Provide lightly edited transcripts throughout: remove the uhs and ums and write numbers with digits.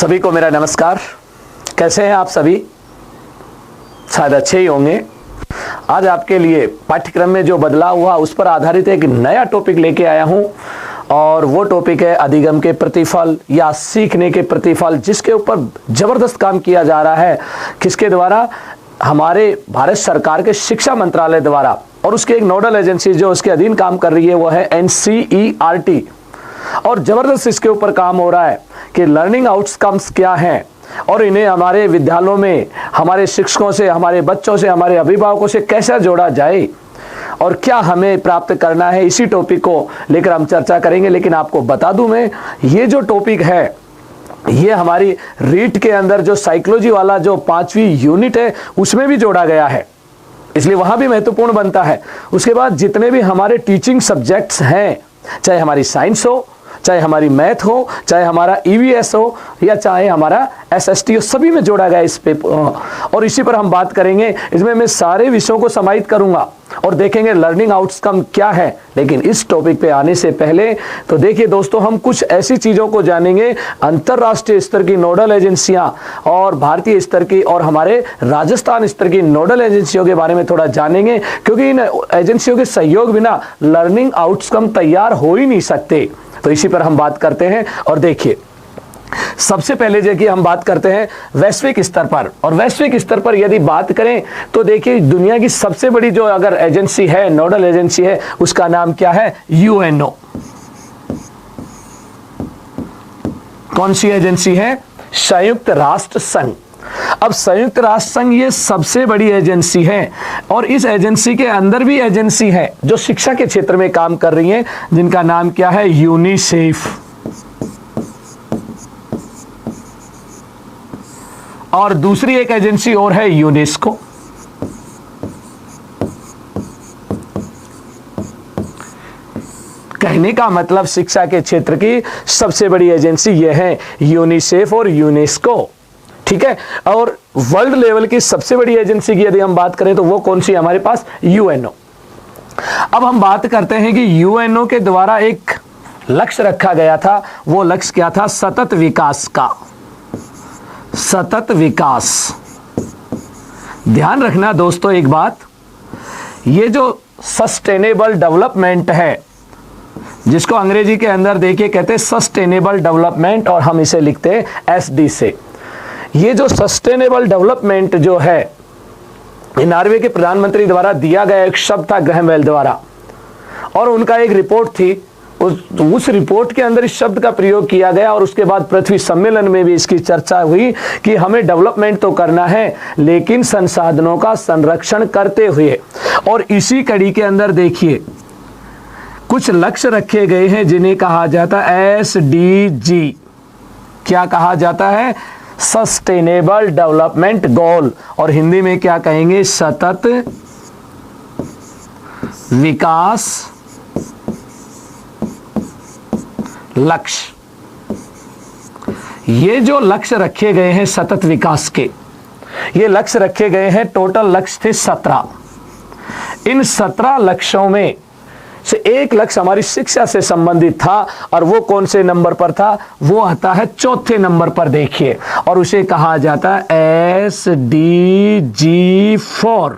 सभी को मेरा नमस्कार। कैसे हैं आप सभी? शायद अच्छे ही होंगे। आज आपके लिए पाठ्यक्रम में जो बदलाव हुआ उस पर आधारित एक नया टॉपिक लेके आया हूं और वो टॉपिक है अधिगम के प्रतिफल या सीखने के प्रतिफल, जिसके ऊपर जबरदस्त काम किया जा रहा है। किसके द्वारा? हमारे भारत सरकार के शिक्षा मंत्रालय द्वारा, और उसकी एक नोडल एजेंसी जो उसके अधीन काम कर रही है वो है NCERT। और जबरदस्त इसके ऊपर काम हो रहा है कि लर्निंग आउटकम्स क्या हैं और इन्हें हमारे विद्यालयों में हमारे शिक्षकों से, हमारे बच्चों से, हमारे अभिभावकों से कैसे जोड़ा जाए और क्या हमें प्राप्त करना है। इसी टॉपिक को लेकर हम चर्चा करेंगे। लेकिन आपको बता दूं मैं, ये जो टॉपिक है ये हमारी रीट के अंदर जो साइकोलॉजी वाला जो 5वीं यूनिट है उसमें भी जोड़ा गया है, इसलिए वहां भी महत्वपूर्ण बनता है। उसके बाद जितने भी हमारे टीचिंग सब्जेक्ट्स हैं, चाहे हमारी साइंस हो, चाहे हमारी मैथ हो, चाहे हमारा EVS हो या चाहे हमारा SST हो, सभी में जोड़ा गया इस पेपर। और इसी पर हम बात करेंगे। इसमें मैं सारे विषयों को समाहित करूंगा और देखेंगे लर्निंग आउटकम क्या है। लेकिन इस टॉपिक पे आने से पहले तो देखिए दोस्तों, हम कुछ ऐसी चीजों को जानेंगे। अंतरराष्ट्रीय स्तर की नोडल एजेंसियां और भारतीय स्तर की और हमारे राजस्थान स्तर की नोडल एजेंसियों के बारे में थोड़ा जानेंगे, क्योंकि इन एजेंसियों के सहयोग बिना लर्निंग आउटकम तैयार हो ही नहीं सकते। तो इसी पर हम बात करते हैं। और देखिए, सबसे पहले देखिए हम बात करते हैं वैश्विक स्तर पर। और वैश्विक स्तर पर यदि बात करें तो देखिए, दुनिया की सबसे बड़ी जो अगर एजेंसी है, नोडल एजेंसी है, उसका नाम क्या है? UNO। कौन सी एजेंसी है? संयुक्त राष्ट्र संघ। अब संयुक्त राष्ट्र संघ ये सबसे बड़ी एजेंसी है और इस एजेंसी के अंदर भी एजेंसी है जो शिक्षा के क्षेत्र में काम कर रही हैं, जिनका नाम क्या है? यूनिसेफ। और दूसरी एक एजेंसी और है यूनेस्को। कहने का मतलब शिक्षा के क्षेत्र की सबसे बड़ी एजेंसी ये है यूनिसेफ और यूनेस्को, ठीक है। और वर्ल्ड लेवल की सबसे बड़ी एजेंसी की यदि हम बात करें तो वो कौन सी है हमारे पास? UNO। अब हम बात करते हैं कि UNO के द्वारा एक लक्ष्य रखा गया था। वो लक्ष्य क्या था? सतत विकास का। सतत विकास। ध्यान रखना दोस्तों एक बात, ये जो सस्टेनेबल डेवलपमेंट है, जिसको अंग्रेजी के अंदर देखिए कहते हैं सस्टेनेबल डेवलपमेंट, और हम इसे लिखते हैं SD से। ये जो सस्टेनेबल डेवलपमेंट जो है, नॉर्वे के प्रधानमंत्री द्वारा दिया गया एक शब्द था ग्रैहम बेल द्वारा, और उनका एक रिपोर्ट थी। उस रिपोर्ट के अंदर इस शब्द का प्रयोग किया गया और उसके बाद पृथ्वी सम्मेलन में भी इसकी चर्चा हुई कि हमें डेवलपमेंट तो करना है लेकिन संसाधनों का संरक्षण करते हुए। और इसी कड़ी के अंदर देखिए कुछ लक्ष्य रखे गए हैं जिन्हें कहा जाता है SDG। क्या कहा जाता है? सस्टेनेबल डेवलपमेंट गोल, और हिंदी में क्या कहेंगे? सतत विकास लक्ष्य। ये जो लक्ष्य रखे गए हैं सतत विकास के, ये लक्ष्य रखे गए हैं, टोटल लक्ष्य थे 17। इन 17 लक्ष्यों में से एक लक्ष्य हमारी शिक्षा से संबंधित था, और वो कौन से नंबर पर था? वो आता है 4थे नंबर पर देखिए, और उसे कहा जाता है SDG 4।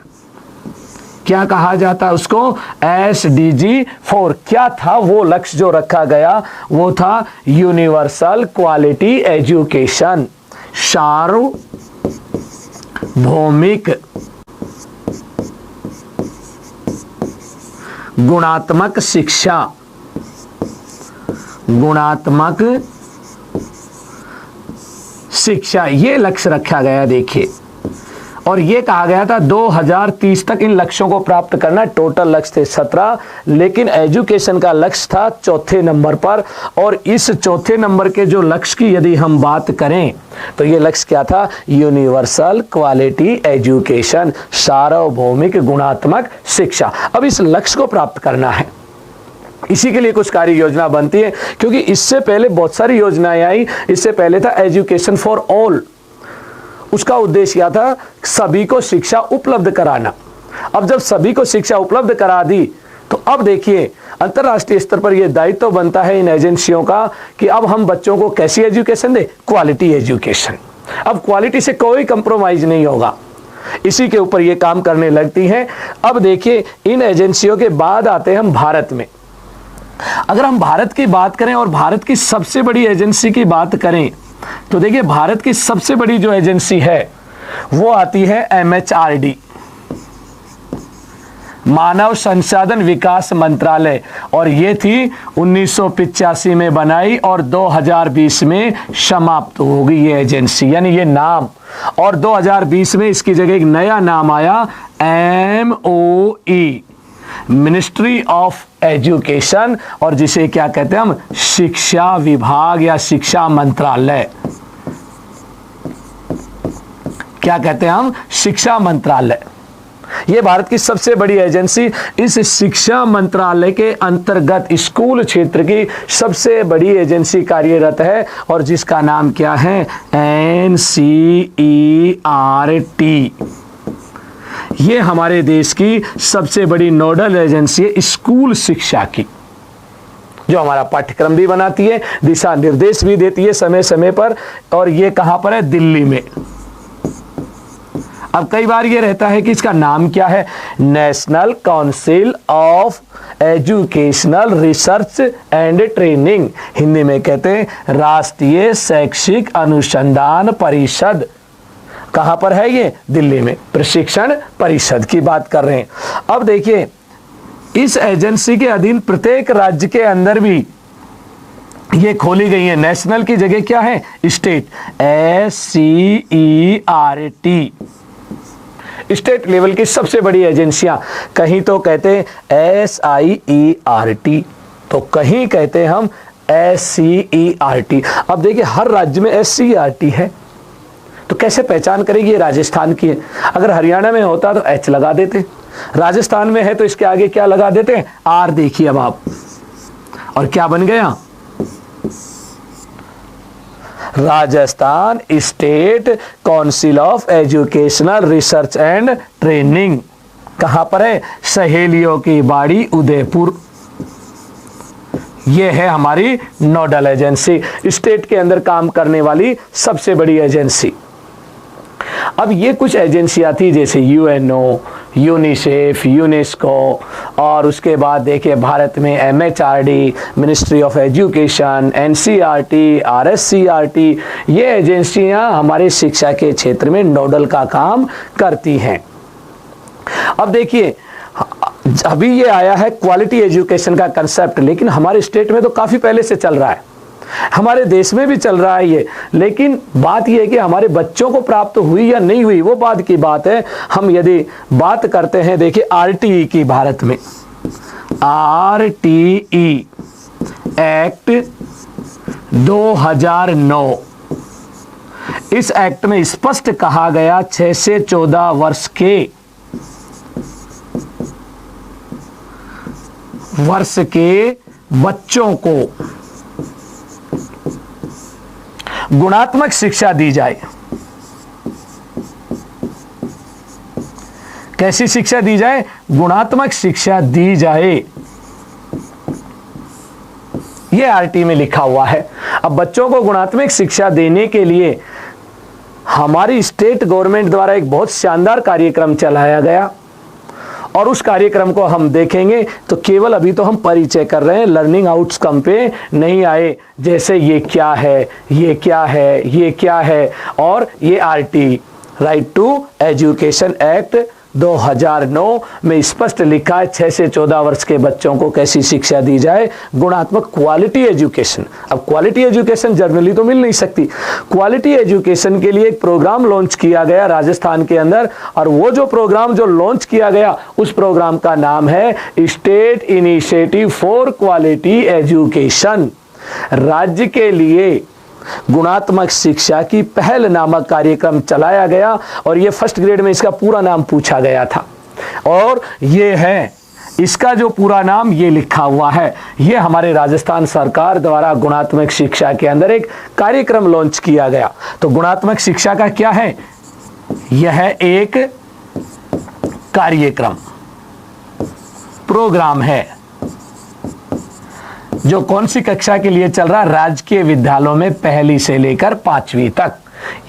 क्या कहा जाता है उसको? SDG 4। क्या था वो लक्ष्य जो रखा गया? वो था यूनिवर्सल क्वालिटी एजुकेशन, सार्वभौमिक गुणात्मक शिक्षा। गुणात्मक शिक्षा ये लक्ष्य रखा गया देखिए, और ये कहा गया था 2030 तक इन लक्ष्यों को प्राप्त करना। टोटल लक्ष्य थे 17, लेकिन एजुकेशन का लक्ष्य था 4थे नंबर पर। और इस 4थे नंबर के जो लक्ष्य की यदि हम बात करें तो ये लक्ष्य क्या था? यूनिवर्सल क्वालिटी एजुकेशन, सार्वभौमिक गुणात्मक शिक्षा। अब इस लक्ष्य को प्राप्त करना है, इसी के लिए कुछ कार्य योजना बनती है, क्योंकि इससे पहले बहुत सारी योजनाएं आई। इससे पहले था एजुकेशन फॉर ऑल, उसका उद्देश्य क्या था? सभी को शिक्षा उपलब्ध कराना। अब जब सभी को शिक्षा उपलब्ध करा दी तो अब देखिए अंतर्राष्ट्रीय स्तर पर यह दायित्व बनता है इन एजेंसियों का कि अब हम बच्चों को कैसी एजुकेशन दें, क्वालिटी एजुकेशन। अब क्वालिटी से कोई कंप्रोमाइज नहीं होगा, इसी के ऊपर ये काम करने लगती हैं। अब देखिए इन एजेंसियों के बाद आते हैं हम भारत में। अगर हम भारत की बात करें और भारत की सबसे बड़ी एजेंसी की बात करें तो देखिए भारत की सबसे बड़ी जो एजेंसी है वो आती है MHRD, मानव संसाधन विकास मंत्रालय, और ये थी 1985 में बनाई और 2020 में समाप्त हो गई ये एजेंसी, यानी ये नाम। और 2020 में इसकी जगह एक नया नाम आया MOE, मिनिस्ट्री ऑफ एजुकेशन, और जिसे क्या कहते हैं हम, शिक्षा विभाग या शिक्षा मंत्रालय। क्या कहते हैं हम, शिक्षा मंत्रालय। ये भारत की सबसे बड़ी एजेंसी, इस शिक्षा मंत्रालय के अंतर्गत स्कूल क्षेत्र की सबसे बड़ी एजेंसी कार्यरत है और जिसका नाम क्या है, NCERT। ये हमारे देश की सबसे बड़ी नोडल एजेंसी है स्कूल शिक्षा की, जो हमारा पाठ्यक्रम भी बनाती है, दिशा निर्देश भी देती है समय समय पर। और ये कहां पर है, दिल्ली में। अब कई बार ये रहता है कि इसका नाम क्या है, national council of educational research and training, Hindi में कहते हैं राष्ट्रीय शैक्षिक अनुसंधान परिषद। कहां पर है ये, दिल्ली में, प्रशिक्षण परिषद की बात कर रहे हैं। अब देखिए इस एजेंसी के अधीन प्रत्येक राज्य के अंदर भी ये खोली गई है। नेशनल की जगह क्या है, स्टेट, SCERT। स्टेट लेवल की सबसे बड़ी एजेंसियां, कहीं तो कहते हैं SIERT, तो कहीं कहते हैं हम SCERT। अब देखिए हर राज्य में SCERT है, तो कैसे पहचान करेगी ये राजस्थान की है। अगर हरियाणा में होता तो H लगा देते, राजस्थान में है तो इसके आगे क्या लगा देते हैं, R। देखिए अब आप, और क्या बन गया, Rajasthan state council of educational research and training. कहां पर है, सहेलियों की बाड़ी, उदयपुर। यह है हमारी नोडल एजेंसी, स्टेट के अंदर काम करने वाली सबसे बड़ी एजेंसी। अब ये कुछ एजेंसियां थी जैसे UNO, यूनिसेफ, यूनेस्को, और उसके बाद देखिए भारत में MHRD, ministry of education, NCERT, RSCERT। ये एजेंसियां हमारे शिक्षा के क्षेत्र में नोडल का काम करती हैं। अब देखिए अभी ये आया है क्वालिटी एजुकेशन का कंसेप्ट, लेकिन हमारे स्टेट में तो काफी पहले से चल रहा है, हमारे देश में भी चल रहा है ये। लेकिन बात ये है कि हमारे बच्चों को प्राप्त हुई या नहीं हुई वो बाद की बात है। हम यदि बात करते हैं देखिए RTE की, भारत में RTE एक्ट 2009, इस एक्ट में स्पष्ट कहा गया 6 से 14 वर्ष के बच्चों को गुणात्मक शिक्षा दी जाए। कैसी शिक्षा दी जाए, गुणात्मक शिक्षा दी जाए, यह RTE में लिखा हुआ है। अब बच्चों को गुणात्मक शिक्षा देने के लिए हमारी स्टेट गवर्नमेंट द्वारा एक बहुत शानदार कार्यक्रम चलाया गया, और उस कार्यक्रम को हम देखेंगे तो केवल अभी तो हम परिचय कर रहे हैं, लर्निंग आउटकम पे नहीं आए, जैसे ये क्या है, ये क्या है, ये क्या है। और ये RTE, right to education act 2009 में स्पष्ट लिखा है 6 से 14 वर्ष के बच्चों को कैसी शिक्षा दी जाए, गुणात्मक क्वालिटी एजुकेशन। अब क्वालिटी एजुकेशन जनरली तो मिल नहीं सकती, क्वालिटी एजुकेशन के लिए एक प्रोग्राम लॉन्च किया गया राजस्थान के अंदर, और वो जो प्रोग्राम जो लॉन्च किया गया उस प्रोग्राम का नाम है state initiative for quality education. राज्य के लिए गुणात्मक शिक्षा की पहल नामक कार्यक्रम चलाया गया, और ये फर्स्ट ग्रेड में इसका पूरा नाम पूछा गया था, और ये है इसका जो पूरा नाम ये लिखा हुआ है। ये हमारे राजस्थान सरकार द्वारा गुणात्मक शिक्षा के अंदर एक कार्यक्रम लॉन्च किया गया। तो गुणात्मक शिक्षा का क्या है, यह एक कार्यक्रम, प्रोग्राम है। जो कौन सी कक्षा के लिए चल रहा है? राजकीय विद्यालयों में पहली से लेकर 5वीं तक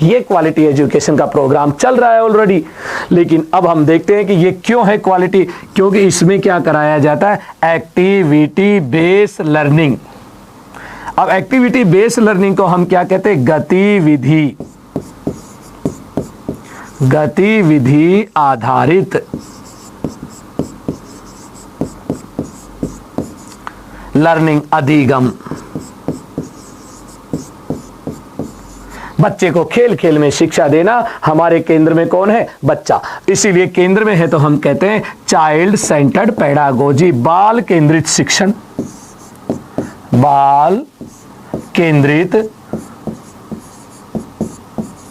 ये क्वालिटी एजुकेशन का प्रोग्राम चल रहा है ऑलरेडी। लेकिन अब हम देखते हैं कि ये क्यों है क्वालिटी, क्योंकि इसमें क्या कराया जाता है? Activity based learning. अब एक्टिविटी बेस्ड लर्निंग को हम क्या कहते हैं? गतिविधि आधारित लर्निंग अधिगम। बच्चे को खेल खेल में शिक्षा देना। हमारे केंद्र में कौन है? बच्चा। इसीलिए केंद्र में है तो हम कहते हैं चाइल्ड सेंटर्ड पेडागोजी, बाल केंद्रित शिक्षण, बाल केंद्रित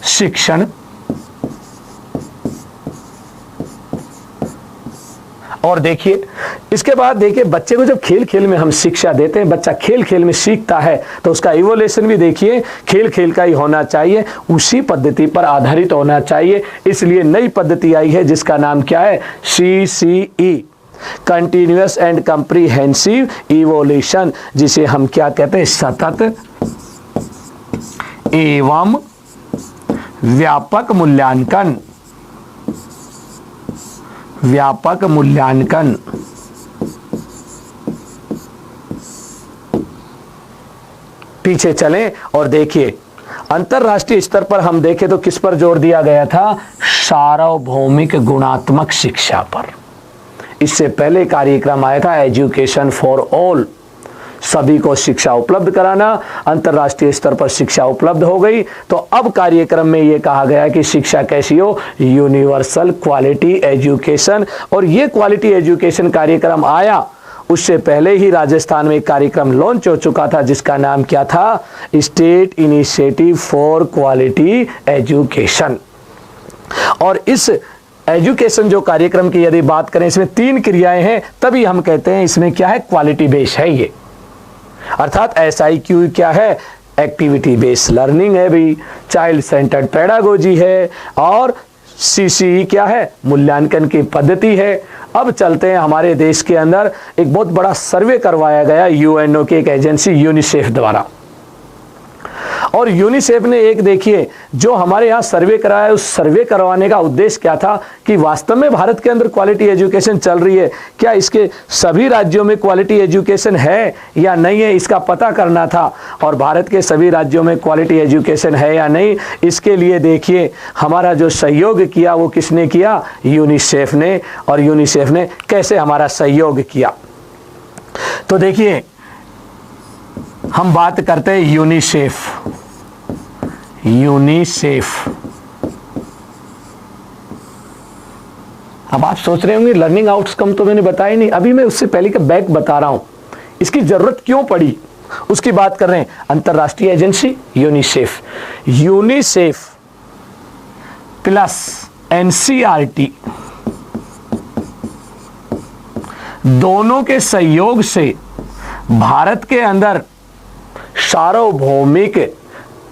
शिक्षण। और देखिए इसके बाद देखिए बच्चे को जब खेल खेल में हम शिक्षा देते हैं, बच्चा खेल खेल में सीखता है तो उसका इवोल्यूशन भी देखिए खेल खेल का ही होना चाहिए, उसी पद्धति पर आधारित होना चाहिए। इसलिए नई पद्धति आई है जिसका नाम क्या है? CCE, continuous and comprehensive evolution, जिसे हम क्या कहते हैं? सतत एवं व्यापक मूल्यांकन। व्यापक मूल्यांकन। पीछे चलें और देखिए अंतरराष्ट्रीय स्तर पर हम देखें तो किस पर जोर दिया गया था? सार्वभौमिक गुणात्मक शिक्षा पर। इससे पहले कार्यक्रम आया था एजुकेशन फॉर ऑल, सभी को शिक्षा उपलब्ध कराना। अंतरराष्ट्रीय स्तर पर शिक्षा उपलब्ध हो गई तो अब कार्यक्रम में यह कहा गया कि शिक्षा कैसी हो? Universal quality education. और ये क्वालिटी एजुकेशन कार्यक्रम आया उससे पहले ही राजस्थान में एक कार्यक्रम लॉन्च हो चुका था जिसका नाम क्या था? State initiative for quality education. और इस एजुकेशन जो कार्यक्रम की यदि बात करें इसमें 3 क्रियाएं हैं, तभी हम कहते हैं इसमें क्या है? क्वालिटी बेस है ये। अर्थात SIQ क्या है? एक्टिविटी बेस्ड लर्निंग है भी, चाइल्ड सेंटर्ड पेडागोजी है, और CCE क्या है? मूल्यांकन की पद्धति है। अब चलते हैं हमारे देश के अंदर एक बहुत बड़ा सर्वे करवाया गया UNO की एक एजेंसी यूनिसेफ द्वारा। और यूनिसेफ ने एक देखिए जो हमारे यहाँ सर्वे कराया, उस सर्वे करवाने का उद्देश्य क्या था कि वास्तव में भारत के अंदर क्वालिटी एजुकेशन चल रही है, क्या इसके सभी राज्यों में क्वालिटी एजुकेशन है या नहीं है, इसका पता करना था। और भारत के सभी राज्यों में क्वालिटी एजुकेशन है या नहीं, इसके लिए देखिए हमारा जो सहयोग किया वो किसने किया? यूनिसेफ ने। और यूनिसेफ ने कैसे हमारा सहयोग किया? तो देखिए हम बात करते हैं यूनिसेफ। अब आप सोच रहे होंगे लर्निंग आउटकम तो मैंने बताया नहीं, अभी मैं उससे पहले का बैक बता रहा हूं, इसकी जरूरत क्यों पड़ी उसकी बात कर रहे हैं। अंतरराष्ट्रीय एजेंसी यूनिसेफ प्लस NCERT दोनों के सहयोग से भारत के अंदर सार्वभौमिक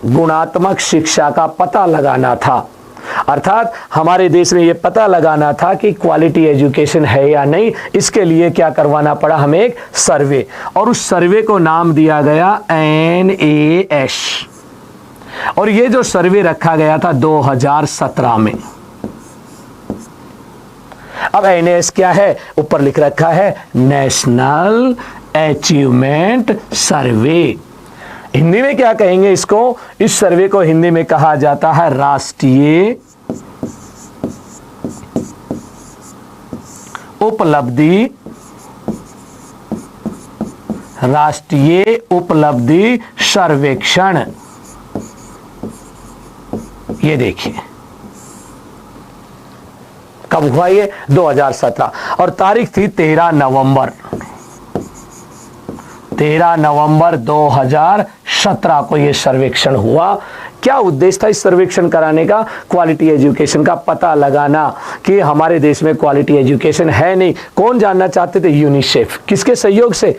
गुणात्मक शिक्षा का पता लगाना था। अर्थात हमारे देश में यह पता लगाना था कि क्वालिटी एजुकेशन है या नहीं। इसके लिए क्या करवाना पड़ा? हमें एक सर्वे, और उस सर्वे को नाम दिया गया NAS। और ये जो सर्वे रखा गया था 2017 में। अब NAS क्या है? ऊपर लिख रखा है नेशनल अचीवमेंट सर्वे। हिंदी में क्या कहेंगे इसको? इस सर्वे को हिंदी में कहा जाता है राष्ट्रीय उपलब्धि सर्वेक्षण। ये देखिए कब हुआ ये? 2017। और तारीख थी 13 नवंबर 2017 को यह सर्वेक्षण हुआ। क्या उद्देश्य था इस सर्वेक्षण कराने का? क्वालिटी एजुकेशन का पता लगाना कि हमारे देश में क्वालिटी एजुकेशन है नहीं। कौन जानना चाहते थे? यूनिसेफ। किसके सहयोग से?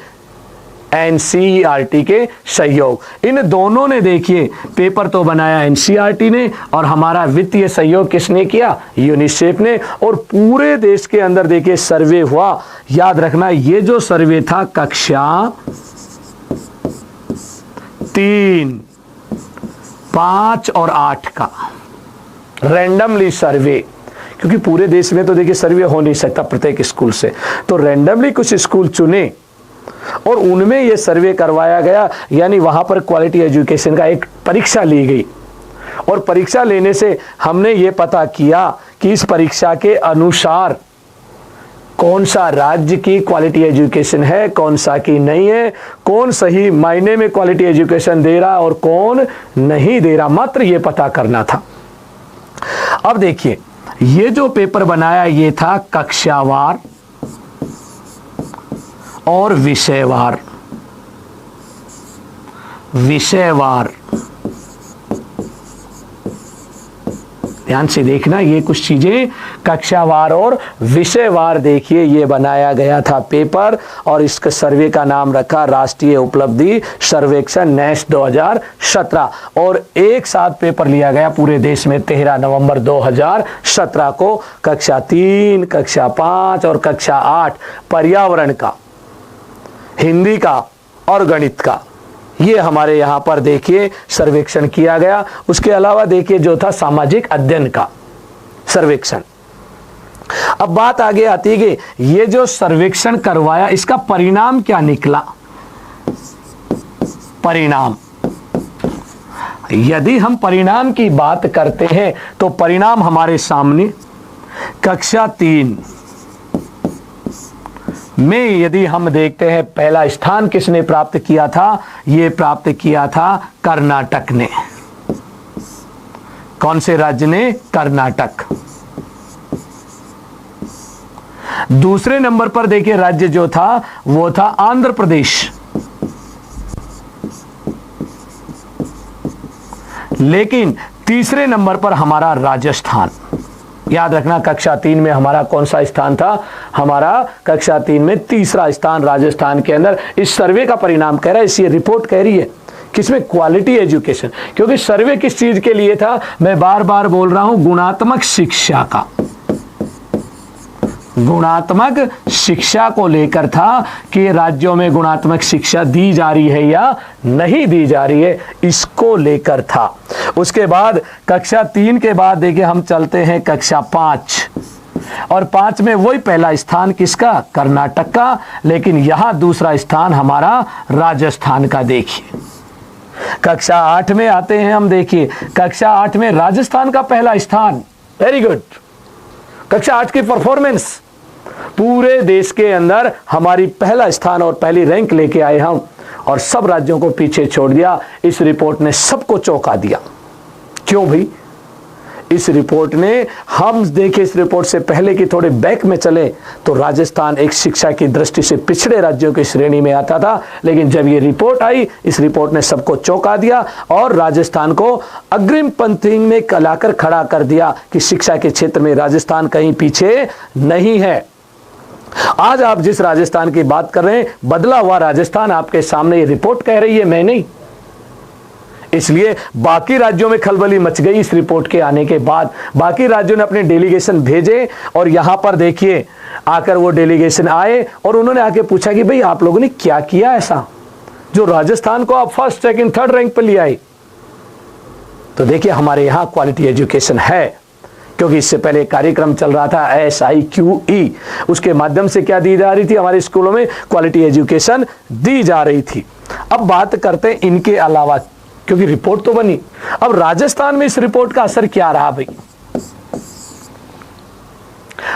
NCERT के सहयोग। इन दोनों ने देखिए पेपर तो बनाया NCERT ने, और हमारा वित्तीय सहयोग किसने किया? यूनिसेफ ने। और पूरे देश के अंदर देखिए सर्वे हुआ। याद रखना ये जो सर्वे था कक्षा 3, 5 और 8 का रैंडमली सर्वे, क्योंकि पूरे देश में तो देखिए सर्वे हो नहीं सकता प्रत्येक स्कूल से, तो रैंडमली कुछ स्कूल चुने और उनमें ये सर्वे करवाया गया, यानी वहां पर क्वालिटी एजुकेशन का एक परीक्षा ली गई। और परीक्षा लेने से हमने ये पता किया कि इस परीक्षा के अनुसार कौन सा राज्य की क्वालिटी एजुकेशन है, कौन सा की नहीं है, कौन सही मायने में क्वालिटी एजुकेशन दे रहा और कौन नहीं दे रहा, मात्र ये पता करना था। अब देखिए, ये जो पेपर बनाया ये था कक्षावार और विषयवार। ध्यान से देखना, ये कुछ चीजें कक्षावार और विषयवार देखिए ये बनाया गया था पेपर, और इसके सर्वे का नाम रखा राष्ट्रीय उपलब्धि सर्वेक्षण नेस्ट 2017, और एक साथ पेपर लिया गया पूरे देश में 13 नवंबर 2017 को। कक्षा 3, कक्षा 5 और कक्षा 8 पर्यावरण का, हिंदी का और गणित का, ये हमारे यहाँ पर देखिए सर्वेक्षण किया गया। उसके अलावा देखिए जो था सामाजिक अध्ययन का सर्वेक्षण। अब बात आगे आती है कि ये जो सर्वेक्षण करवाया इसका परिणाम क्या निकला। परिणाम, यदि हम परिणाम की बात करते हैं तो परिणाम हमारे सामने कक्षा 3 में यदि हम देखते हैं पहला स्थान किसने प्राप्त किया था, ये प्राप्त किया था कर्नाटक ने। कौन से राज्य ने? कर्नाटक। दूसरे नंबर पर देखिए राज्य जो था वो था आंध्र प्रदेश। लेकिन तीसरे नंबर पर हमारा राजस्थान। याद रखना कक्षा 3 में हमारा कौन सा स्थान था? हमारा कक्षा 3 में तीसरा स्थान राजस्थान के अंदर। इस सर्वे का परिणाम कह रहा है, इसी रिपोर्ट कह रही है किसमें? Quality education. क्योंकि सर्वे किस चीज के लिए था? मैं बार बार बोल रहा हूं, गुणात्मक शिक्षा का, गुणात्मक शिक्षा को लेकर था कि राज्यों में गुणात्मक शिक्षा दी जा रही है या नहीं दी जा रही है, इसको लेकर था। उसके बाद कक्षा 3 के बाद देखिए हम चलते हैं कक्षा 5, और 5 में वही पहला स्थान किसका? कर्नाटक का। लेकिन यहां दूसरा स्थान हमारा राजस्थान का। देखिए कक्षा 8 में आते हैं हम, देखिए कक्षा 8 में राजस्थान का पहला स्थान। Very good. कक्षा 8 की परफॉर्मेंस पूरे देश के अंदर हमारी पहला स्थान और पहली रैंक लेके आए हम, और सब राज्यों को पीछे छोड़ दिया। इस रिपोर्ट ने सबको चौंका दिया। क्यों भाई? इस रिपोर्ट ने, हम देखे इस रिपोर्ट से पहले कि थोड़े बैक में चले तो राजस्थान एक शिक्षा की दृष्टि से पिछड़े राज्यों की श्रेणी में आता था। लेकिन जब ये रिपोर्ट आई, इस रिपोर्ट ने सबको चौंका दिया और राजस्थान को अग्रिम पंक्ति में लाकर खड़ा कर दिया कि शिक्षा के क्षेत्र में राजस्थान कहीं पीछे नहीं है। आज आप जिस राजस्थान की बात कर रहे हैं, बदला हुआ राजस्थान आपके सामने ये रिपोर्ट कह रही है, मैं नहीं। इसलिए बाकी राज्यों में खलबली मच गई इस रिपोर्ट के आने के बाद। बाकी राज्यों ने अपने डेलीगेशन भेजे, और यहां पर देखिए आकर वो डेलीगेशन आए और उन्होंने आके पूछा कि भाई आप लोगों ने क्या किया ऐसा जो राजस्थान को आप फर्स्ट, सेकंड, थर्ड रैंक पर ले आए। तो देखिए हमारे यहां क्वालिटी एजुकेशन है, क्योंकि इससे पहले कार्यक्रम चल रहा था SIQE, उसके माध्यम से क्या दी जा रही थी? हमारे स्कूलों में क्वालिटी एजुकेशन दी जा रही थी। अब बात करते हैं इनके अलावा, क्योंकि रिपोर्ट तो बनी। अब राजस्थान में इस रिपोर्ट का असर क्या रहा भाई?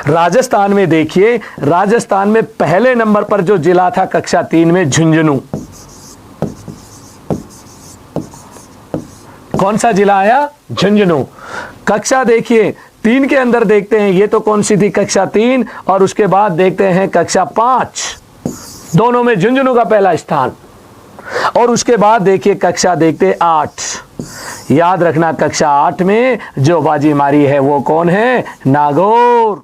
राजस्थान में देखिए, राजस्थान में पहले नंबर पर जो जिला था कक्षा 3 में झुंझुनू। कौन सा जिला आया? झुंझुनू। कक्षा देखिए 3 के अंदर देखते हैं, ये तो कौन सी थी? कक्षा 3, और उसके बाद देखते हैं कक्षा 5, दोनों में झुंझुनू का पहला स्थान। और उसके बाद देखिए कक्षा देखते 8। याद रखना कक्षा 8 में जो बाजी मारी है वो कौन है? नागौर।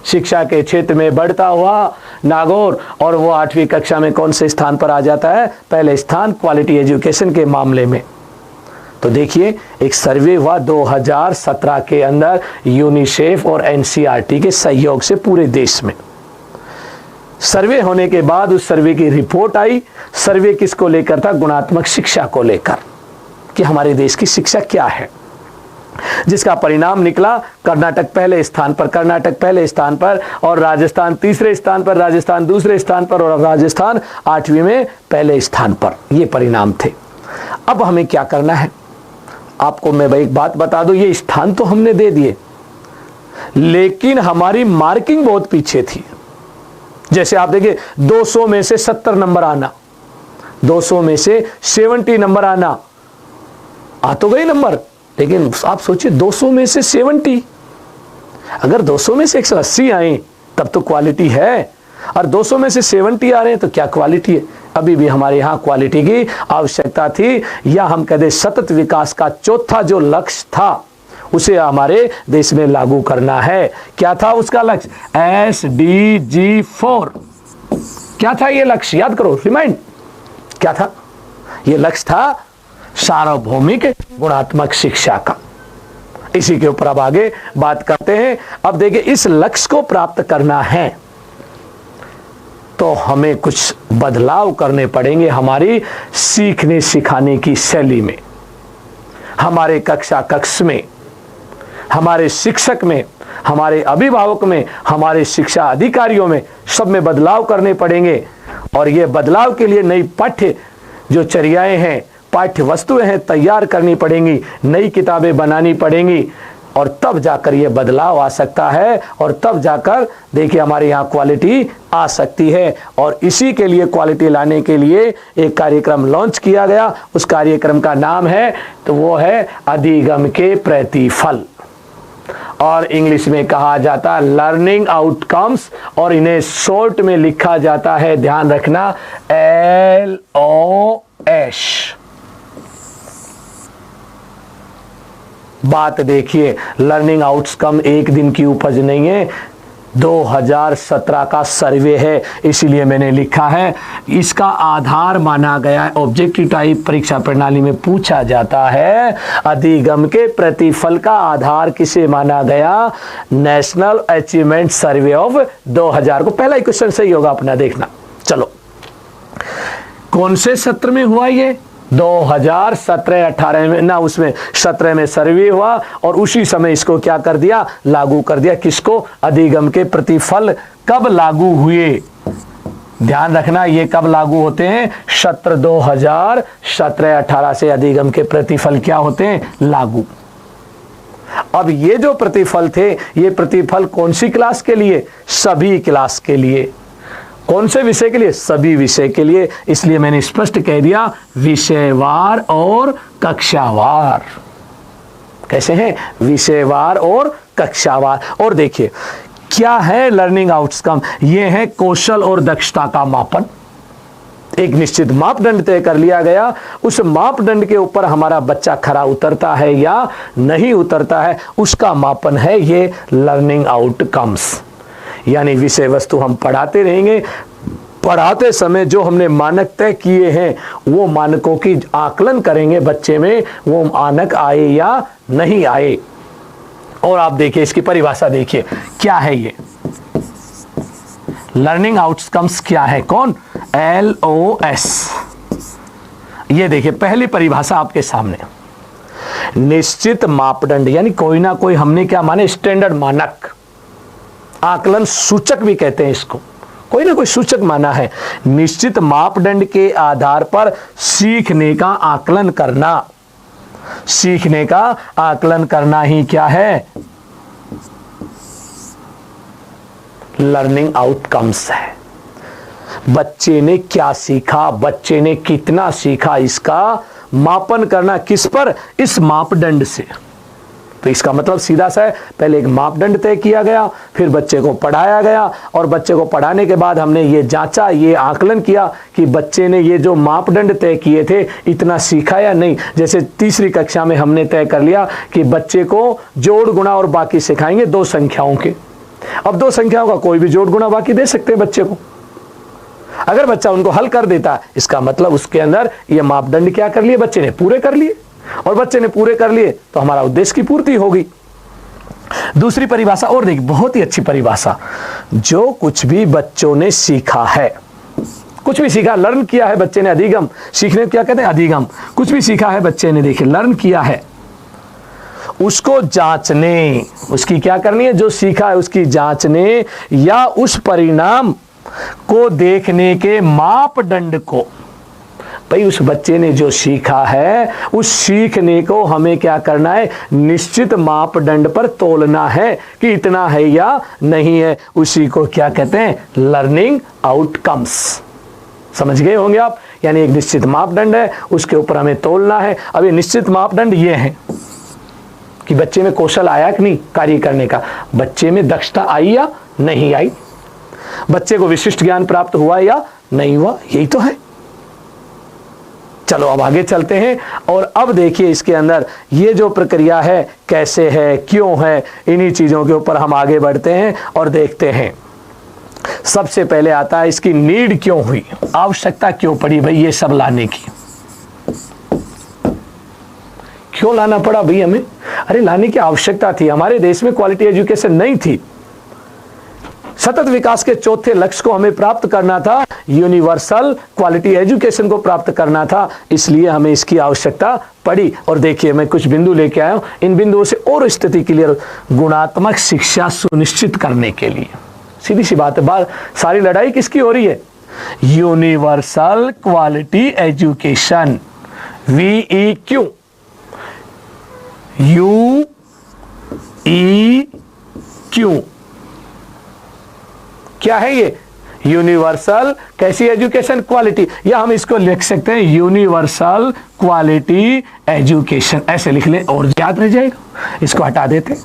शिक्षा के क्षेत्र में बढ़ता हुआ नागौर, और वो 8वीं कक्षा में कौन से स्थान पर आ जाता है? पहले स्थान क्वालिटी एजुकेशन के मामले में। तो देखिए एक सर्वे हुआ 2017 के अंदर यूनिसेफ और NCERT के सहयोग से पूरे देश में। सर्वे होने के बाद उस सर्वे की रिपोर्ट आई। सर्वे किसको लेकर था? गुणात्मक शिक्षा को लेकर, कि हमारे देश की शिक्षा क्या है, जिसका परिणाम निकला कर्नाटक पहले स्थान पर, और राजस्थान तीसरे स्थान पर, राजस्थान दूसरे स्थान पर, और राजस्थान 8वीं में पहले स्थान पर। ये परिणाम थे। अब हमें क्या करना है? आपको मैं एक बात बता दूं, ये स्थान तो हमने दे दिए, लेकिन हमारी मार्किंग बहुत पीछे थी। जैसे आप देखिए 200 में से 70 नंबर आना, 200 में से 70 नंबर आना, आ तो गए नंबर, लेकिन आप सोचिए 200 में से 70, अगर 200 में से 180 आए तब तो क्वालिटी है, और 200 में से 70 आ रहे हैं तो क्या क्वालिटी है? अभी भी हमारे यहाँ क्वालिटी की आवश्यकता थी, या हम कहते सतत विकास का चौथा जो लक्ष्य था उसे हमारे देश में लागू करना है। क्या था उसका लक्ष्य? SDG 4। क्या था ये लक्ष्य? याद करो, रिमाइंड, क्या था ये लक्ष्य? था सार्वभौमिक गुणात्मक शिक्षा का। इसी के ऊपर अब आगे बात करते हैं। अब देखिए, इस लक्ष्य को प्राप्त करना है तो हमें कुछ बदलाव करने पड़ेंगे हमारी सीखने सिखाने की शैली में, हमारे कक्ष में, हमारे शिक्षक में, हमारे अभिभावक में, हमारे शिक्षा अधिकारियों में, सब में बदलाव करने पड़ेंगे। और ये बदलाव के लिए नई पाठ्य जो चर्याएं हैं, पाठ्य वस्तुएं हैं, तैयार करनी पड़ेंगी, नई किताबें बनानी पड़ेंगी, और तब जाकर ये बदलाव आ सकता है, और तब जाकर देखिए हमारे यहाँ क्वालिटी आ सकती है। और इसी के लिए, क्वालिटी लाने के लिए एक कार्यक्रम लॉन्च किया गया। उस कार्यक्रम का नाम है, तो वो है अधिगम के प्रतिफल, और इंग्लिश में कहा जाता है लर्निंग आउटकम्स, और इन्हें शॉर्ट में लिखा जाता है, ध्यान रखना, LOS। बात देखिए, लर्निंग आउटकम एक दिन की उपज नहीं है, 2017 का सर्वे है, इसीलिए मैंने लिखा है। इसका आधार माना गया है, ऑब्जेक्टिव टाइप परीक्षा प्रणाली में पूछा जाता है, अधिगम के प्रतिफल का आधार किसे माना गया? नेशनल अचीवमेंट सर्वे ऑफ 2000 को। पहला ही क्वेश्चन सही होगा अपना, देखना। चलो, कौन से सत्र में हुआ ये? 2017-18 में ना, उसमें 17 में सर्वे हुआ, और उसी समय इसको क्या कर दिया? लागू कर दिया। किसको? अधिगम के प्रतिफल कब लागू हुए? ध्यान रखना, ये कब लागू होते हैं? सत्र 2017-18 से अधिगम के प्रतिफल क्या होते हैं? लागू। अब ये जो प्रतिफल थे, ये प्रतिफल कौन सी क्लास के लिए? सभी क्लास के लिए। कौन से विषय के लिए? सभी विषय के लिए। इसलिए मैंने स्पष्ट कह दिया, विषयवार और कक्षावार। कैसे हैं? विषयवार और कक्षावार। और देखिए क्या है लर्निंग आउटकम? ये है कौशल और दक्षता का मापन। एक निश्चित मापदंड तय कर लिया गया, उस मापदंड के ऊपर हमारा बच्चा खरा उतरता है या नहीं उतरता है, उसका मापन है ये लर्निंग आउटकम्स। यानी विषय वस्तु हम पढ़ाते रहेंगे, पढ़ाते समय जो हमने मानक तय किए हैं वो मानकों की आकलन करेंगे बच्चे में, वो मानक आए या नहीं आए। और आप देखिए इसकी परिभाषा देखिए, क्या है ये लर्निंग आउटकम्स? क्या है? कौन? LOS। ये देखिए पहली परिभाषा आपके सामने, निश्चित मापदंड, यानी कोई ना कोई हमने क्या माने? स्टैंडर्ड मानक, आकलन सूचक भी कहते हैं इसको, कोई ना कोई सूचक माना है। निश्चित मापदंड के आधार पर सीखने का आकलन करना, सीखने का आकलन करना ही क्या है? लर्निंग आउटकम्स है। बच्चे ने क्या सीखा, बच्चे ने कितना सीखा, इसका मापन करना किस पर? इस मापदंड से। तो इसका मतलब सीधा सा है, पहले एक मापदंड तय किया गया, फिर बच्चे को पढ़ाया गया, और बच्चे को पढ़ाने के बाद हमने ये जांचा, ये आकलन किया कि बच्चे ने ये जो मापदंड तय किए थे इतना सीखा या नहीं। जैसे तीसरी कक्षा में हमने तय कर लिया कि बच्चे को जोड़ गुणा और बाकी सिखाएंगे 2 संख्याओं के। अब 2 संख्याओं का कोई भी जोड़ गुणा बाकी दे सकते हैं बच्चे को। अगर बच्चा उनको हल कर देता, इसका मतलब उसके अंदर ये मापदंड क्या कर लिए? बच्चे ने पूरे कर लिए, और बच्चे ने पूरे कर लिए तो हमारा उद्देश्य की पूर्ति होगी। दूसरी परिभाषा और देखिए, बहुत ही अच्छी परिभाषा, जो कुछ भी बच्चों ने सीखा है, कुछ भी सीखा, लर्न किया है बच्चे ने, अधिगम, सीखने को क्या कहते हैं, अधिगम, कुछ भी सीखा है बच्चे ने, देखिए लर्न किया है, उसको जांचने, उसकी क्या करनी है, जो सीखा है उसकी जांचने या उस परिणाम को देखने के मापदंड को, भाई उस बच्चे ने जो सीखा है उस सीखने को हमें क्या करना है, निश्चित मापदंड पर तोलना है कि इतना है या नहीं है, उसी को क्या कहते हैं, लर्निंग आउटकम्स। समझ गए होंगे आप, यानी एक निश्चित मापदंड है, उसके ऊपर हमें तोलना है। अब ये निश्चित मापदंड ये है कि बच्चे में कौशल आया कि नहीं कार्य करने का, बच्चे में दक्षता आई या नहीं आई, बच्चे को विशिष्ट ज्ञान प्राप्त हुआ या नहीं हुआ, यही तो है। चलो अब आगे चलते हैं और अब देखिए इसके अंदर ये जो प्रक्रिया है कैसे है, क्यों है, इन्हीं चीजों के ऊपर हम आगे बढ़ते हैं और देखते हैं। सबसे पहले आता है इसकी नीड क्यों हुई, आवश्यकता क्यों पड़ी भाई ये सब लाने की, क्यों लाना पड़ा भाई हमें, अरे लाने की आवश्यकता थी। हमारे देश में क्वालिटी एजुकेशन नहीं थी, सतत विकास के चौथे लक्ष्य को हमें प्राप्त करना था, यूनिवर्सल क्वालिटी एजुकेशन को प्राप्त करना था, इसलिए हमें इसकी आवश्यकता पड़ी। और देखिए मैं कुछ बिंदु लेके आया हूं, इन बिंदुओं से और स्थिति क्लियर, गुणात्मक शिक्षा सुनिश्चित करने के लिए, सीधी सी बात है, सारी लड़ाई किसकी हो रही है, universal quality education, VEQ, UEQ, क्या है ये, यूनिवर्सल कैसी एजुकेशन, क्वालिटी, या हम इसको लिख सकते हैं यूनिवर्सल क्वालिटी एजुकेशन, ऐसे लिख लें और याद रह जाएगा, इसको हटा देते।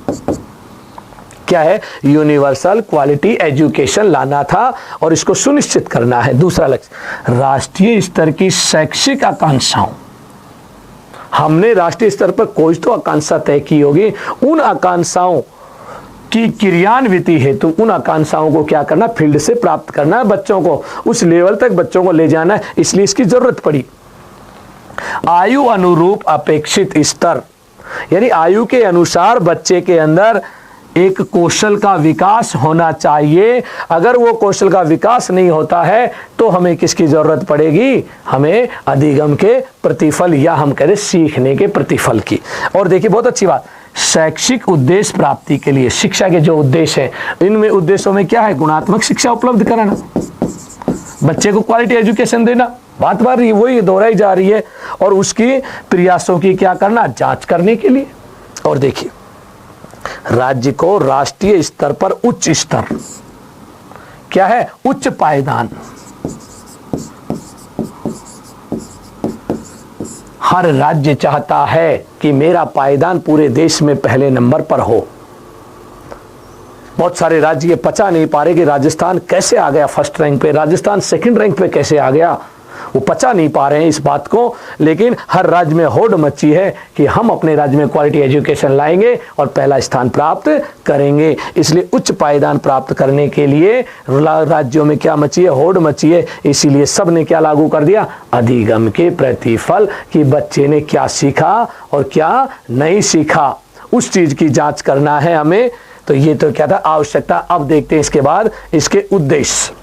क्या है, यूनिवर्सल क्वालिटी एजुकेशन लाना था और इसको सुनिश्चित करना है। दूसरा लक्ष्य, राष्ट्रीय स्तर की शैक्षिक आकांक्षाओं, हमने राष्ट्रीय स्तर पर कोई तो आकांक्षा तय की होगी, उन आकांक्षाओं की क्रियान्विति हेतु उन आकांक्षाओं को क्या करना, फील्ड से प्राप्त करना है, बच्चों को उस लेवल तक बच्चों को ले जाना है, इसलिए इसकी जरूरत पड़ी। आयु अनुरूप अपेक्षित स्तर, यानी आयु के अनुसार बच्चे के अंदर एक कौशल का विकास होना चाहिए, अगर वो कौशल का विकास नहीं होता है तो हमें किसकी जरूरत पड़ेगी, हमें अधिगम के प्रतिफल या हम कह रहे सीखने के प्रतिफल की। और देखिए बहुत अच्छी बात, शैक्षिक उद्देश्य प्राप्ति के लिए शिक्षा के जो उद्देश्य हैं, इनमें उद्देश्यों में क्या है, गुणात्मक शिक्षा उपलब्ध कराना, बच्चे को क्वालिटी एजुकेशन देना, बात बार वही दोहराई जा रही है, और उसकी प्रयासों की क्या करना, जांच करने के लिए। और देखिए राज्य को राष्ट्रीय स्तर पर उच्च स्तर, क्या है, उच्च पायदान, हर राज्य चाहता है कि मेरा पायदान पूरे देश में पहले नंबर पर हो। बहुत सारे राज्य ये पचा नहीं पा रहे कि राजस्थान कैसे आ गया फर्स्ट रैंक पे, राजस्थान सेकंड रैंक पे कैसे आ गया, वो पचा नहीं पा रहे हैं इस बात को। लेकिन हर राज्य में होड़ मची है कि हम अपने राज्य में क्वालिटी एजुकेशन लाएंगे और पहला स्थान प्राप्त करेंगे। इसलिए उच्च पायदान प्राप्त करने के लिए राज्यों में क्या मची है, होड़ मची है। इसीलिए सब ने क्या लागू कर दिया, अधिगम के प्रतिफल, कि बच्चे ने क्या सीखा और क्या नहीं सीखा, उस चीज की जांच करना है हमें। तो ये तो क्या था, आवश्यकता। अब देखते हैं इसके बाद इसके उद्देश्य।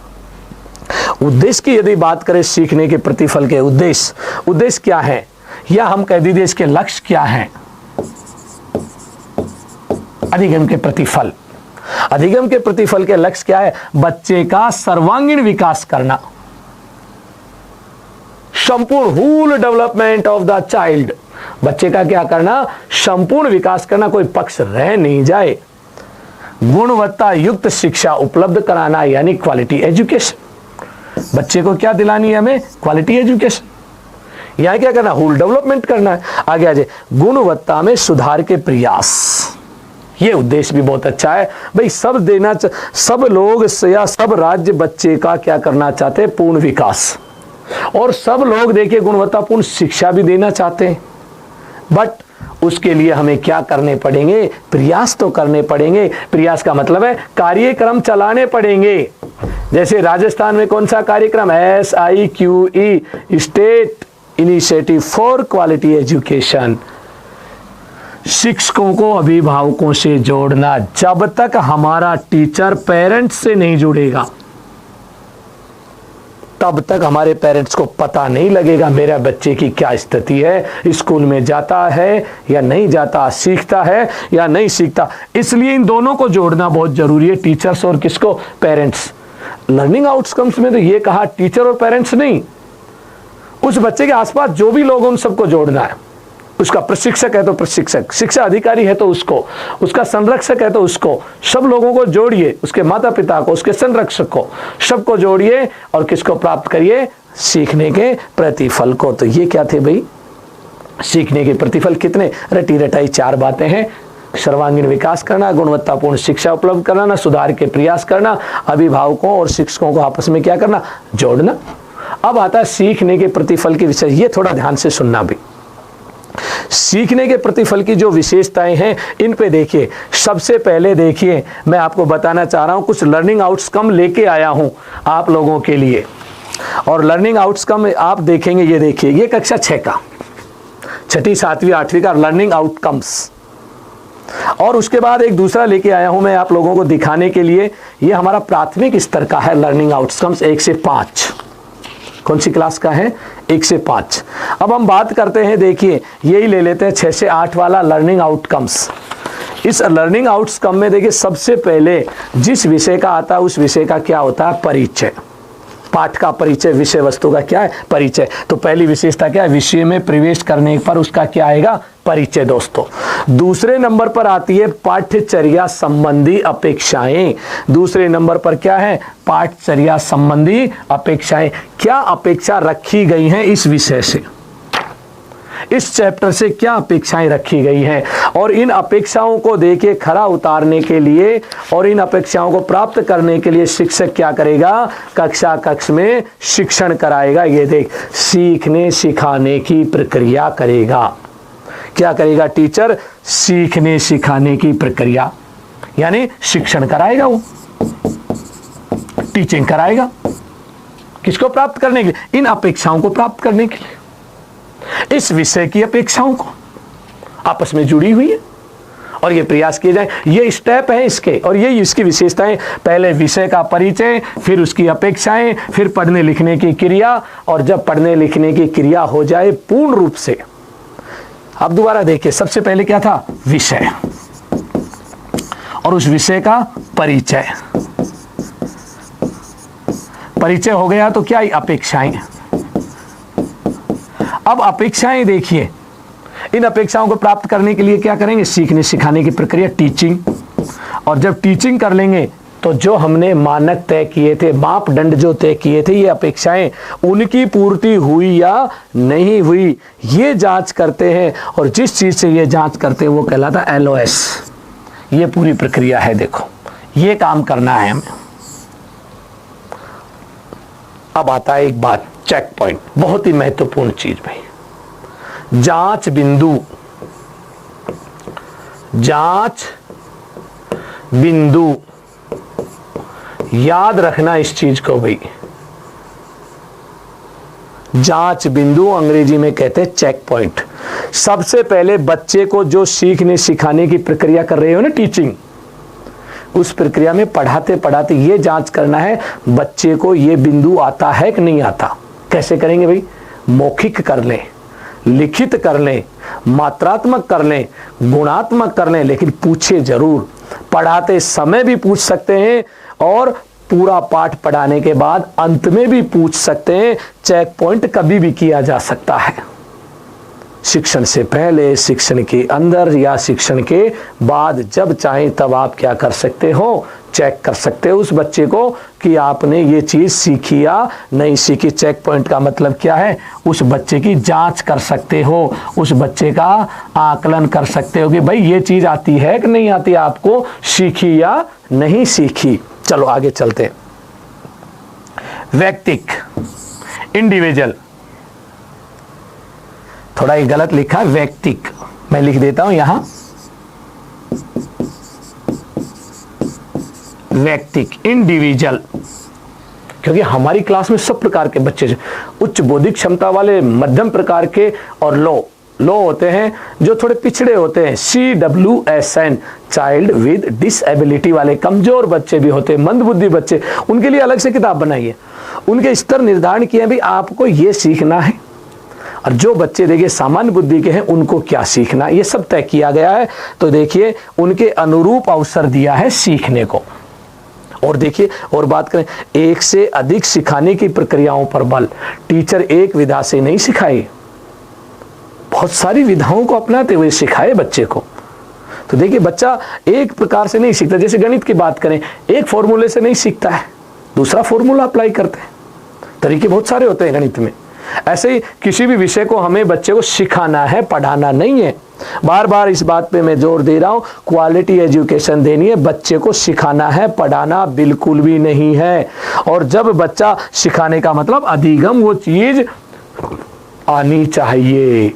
उद्देश्य की यदि बात करें, सीखने के प्रतिफल के उद्देश्य क्या है, या हम कह दीजिए इसके लक्ष्य क्या है। अधिगम के प्रतिफल, अधिगम के प्रतिफल के लक्ष्य क्या है, बच्चे का सर्वांगीण विकास करना, संपूर्ण whole development of the child, बच्चे का क्या करना, संपूर्ण विकास करना, कोई पक्ष रह नहीं जाए। गुणवत्ता युक्त शिक्षा उपलब्ध कराना, यानी क्वालिटी एजुकेशन, बच्चे को क्या दिलानी है हमें, क्वालिटी एजुकेशन। यहां क्या करना, होल डेवलपमेंट करना है। आगे आ जाए, गुणवत्ता में सुधार के प्रयास, ये उद्देश्य भी बहुत अच्छा है भाई। सब देना, सब लोग या सब राज्य बच्चे का क्या करना चाहते हैं, पूर्ण विकास, और सब लोग देखिए गुणवत्तापूर्ण शिक्षा भी देना चाहते हैं। बट उसके लिए हमें क्या करने पड़ेंगे, प्रयास तो करने पड़ेंगे। प्रयास का मतलब है कार्यक्रम चलाने पड़ेंगे। जैसे राजस्थान में कौन सा कार्यक्रम, SIQE, state initiative for quality education, शिक्षकों को अभिभावकों से जोड़ना। जब तक हमारा टीचर पेरेंट्स से नहीं जुड़ेगा तब तक हमारे पेरेंट्स को पता नहीं लगेगा मेरा बच्चे की क्या स्थिति है, स्कूल में जाता है या नहीं जाता, सीखता है या नहीं सीखता। इसलिए इन दोनों को जोड़ना बहुत जरूरी है, टीचर्स और किसको, पेरेंट्स। लर्निंग आउटकम्स में तो ये कहा टीचर और पेरेंट्स नहीं, उस बच्चे के आसपास जो भी लोग उन सबको जोड़ना है। उसका प्रशिक्षक है तो प्रशिक्षक, शिक्षा अधिकारी है तो उसको, उसका संरक्षक है तो उसको, सब लोगों को जोड़िए, उसके माता पिता को, उसके संरक्षक को, सबको जोड़िए और किसको प्राप्त करिए, सीखने के प्रतिफल को। तो ये क्या थे भाई, सीखने के प्रतिफल कितने, रटी रटाई 4 बातें हैं। सर्वांगीण विकास करना, गुणवत्तापूर्ण शिक्षा उपलब्ध कराना, सुधार के प्रयास करना, अभिभावकों और शिक्षकों को आपस में क्या करना, जोड़ना। अब आता है सीखने के प्रतिफल के विषय, ये थोड़ा ध्यान से सुनना भी। सीखने के प्रतिफल की जो विशेषताएं हैं इन पे देखिए। सबसे पहले देखिए, मैं आपको बताना चाह रहा हूं, कुछ लर्निंग आउटकम लेके आया हूं आप लोगों के लिए। और लर्निंग आउटकम आप देखेंगे, ये देखिए, ये कक्षा 6 का, 6ठी 7वीं 8वीं का लर्निंग आउटकम्स। और उसके बाद एक दूसरा लेके आया हूं मैं आप लोगों को दिखाने के लिए, ये हमारा प्राथमिक स्तर का है लर्निंग आउटकम्स 1 से 5। कौन सी क्लास का है, 1 से 5। अब हम बात करते हैं, देखिए यही ले लेते हैं 6 से 8 वाला लर्निंग आउटकम्स। इस लर्निंग आउटकम में देखिए सबसे पहले जिस विषय का आता है उस विषय का क्या होता है, परिचय। पाठ का परिचय, विषय वस्तु का क्या है, परिचय। तो पहली विशेषता क्या है, विषय में प्रवेश करने पर उसका क्या आएगा, परिचय दोस्तों। दूसरे नंबर पर आती है पाठ्यचर्या संबंधी अपेक्षाएं। दूसरे नंबर पर क्या है, पाठ्यचर्या संबंधी अपेक्षाएं। क्या अपेक्षा रखी गई हैं इस विषय से, इस चैप्टर से क्या अपेक्षाएं रखी गई हैं, और इन अपेक्षाओं को देखिए खरा उतारने के लिए और इन अपेक्षाओं को प्राप्त करने के लिए शिक्षक क्या करेगा, कक्ष में शिक्षण कराएगा। ये देख, सीखने सिखाने की प्रक्रिया करेगा। क्या करेगा टीचर, सीखने सिखाने की प्रक्रिया, यानी शिक्षण कराएगा, वो टीचिंग कराएगा। किसको प्राप्त करने के लिए, इन अपेक्षाओं को प्राप्त करने के लिए। इस विषय की अपेक्षाओं को आपस में जुड़ी हुई है और ये प्रयास किए जाए, ये स्टेप है इसके, और ये इसकी विशेषताएं। पहले विषय का परिचय, फिर उसकी अपेक्षाएं, फिर पढ़ने लिखने की क्रिया, और जब पढ़ने लिखने की क्रिया हो जाए पूर्ण रूप से। अब दोबारा देखिए, सबसे पहले क्या था, विषय, और उस विषय का परिचय। परिचय हो गया तो क्या, अपेक्षाएं। अब अपेक्षाएं देखिए, इन अपेक्षाओं को प्राप्त करने के लिए क्या करेंगे, सीखने सिखाने की प्रक्रिया, टीचिंग। और जब टीचिंग कर लेंगे तो जो हमने मानक तय किए थे, मापदंड जो तय किए थे, ये अपेक्षाएं, उनकी पूर्ति हुई या नहीं हुई, ये जांच करते हैं। और जिस चीज से ये जांच करते हैं वो कहलाता है LOS। ये पूरी प्रक्रिया है, देखो ये काम करना है हमें। अब आता है एक बात, चेक पॉइंट, बहुत ही महत्वपूर्ण चीज भाई, जांच बिंदु। जांच बिंदु, याद रखना इस चीज को भाई। जांच बिंदु अंग्रेजी में कहते हैं चेक पॉइंट। सबसे पहले बच्चे को जो सीखने सिखाने की प्रक्रिया कर रहे हो ना, टीचिंग, उस प्रक्रिया में पढ़ाते पढ़ाते ये जांच करना है बच्चे को ये बिंदु आता है कि नहीं आता। कैसे करेंगे भाई, मौखिक कर लें, लिखित कर लें, मात्रात्मक कर लें, गुणात्मक कर लें, लेकिन पूछे जरूर। पढ़ाते समय भी पूछ सकते हैं और पूरा पाठ पढ़ाने के बाद अंत में भी पूछ सकते हैं। चेक पॉइंट कभी भी किया जा सकता है, शिक्षण से पहले, शिक्षण के अंदर या शिक्षण के बाद, जब चाहें तब आप क्या कर सकते हो, चेक कर सकते हो उस बच्चे को कि आपने ये चीज सीखी या नहीं सीखी। चेक पॉइंट का मतलब क्या है, उस बच्चे की जांच कर सकते हो, उस बच्चे का आकलन कर सकते हो कि भाई ये चीज आती है कि नहीं आती, आपको सीखी या नहीं सीखी। चलो आगे चलते हैं। व्यक्तिक, इंडिविजुअल, थोड़ा ये गलत लिखा है, व्यक्तिक, मैं लिख देता हूं यहां, व्यक्तिक, इंडिविजुअल, क्योंकि हमारी क्लास में सब प्रकार के बच्चे, उच्च बौद्धिक क्षमता वाले, मध्यम प्रकार के और लो लोग होते हैं जो थोड़े पिछड़े होते हैं, CWSN, चाइल्ड विद डिसएबिलिटी वाले कमजोर बच्चे भी होते हैं, मंदबुद्धि बच्चे, उनके लिए अलग से किताब बनाई है। उनके स्तर निर्धारण किए भी आपको ये सीखना है, और जो बच्चे देखिए सामान्य बुद्धि के हैं उनको क्या सीखना, ये सब तय किया गया है। तो देखिए उनके अनुरूप अवसर दिया है सीखने को। और देखिए और बात करें, एक से अधिक सिखाने की प्रक्रियाओं पर बल, टीचर एक विधा से नहीं सिखाए, बहुत सारी विधाओं को अपनाते हुए सिखाए बच्चे को। तो देखिए बच्चा एक प्रकार से नहीं सीखता, जैसे गणित की बात करें, एक फॉर्मूले से नहीं सीखता है, दूसरा फॉर्मूला अप्लाई करते हैं, तरीके बहुत सारे होते हैं गणित में। ऐसे ही किसी भी विषय को हमें बच्चे को सिखाना है, पढ़ाना नहीं है। बार बार इस बात पे मैं जोर दे रहा हूं, क्वालिटी एजुकेशन देनी है, बच्चे को सिखाना है, पढ़ाना बिल्कुल भी नहीं है। और जब बच्चा सिखाने का मतलब अधिगम, वो चीज आनी चाहिए,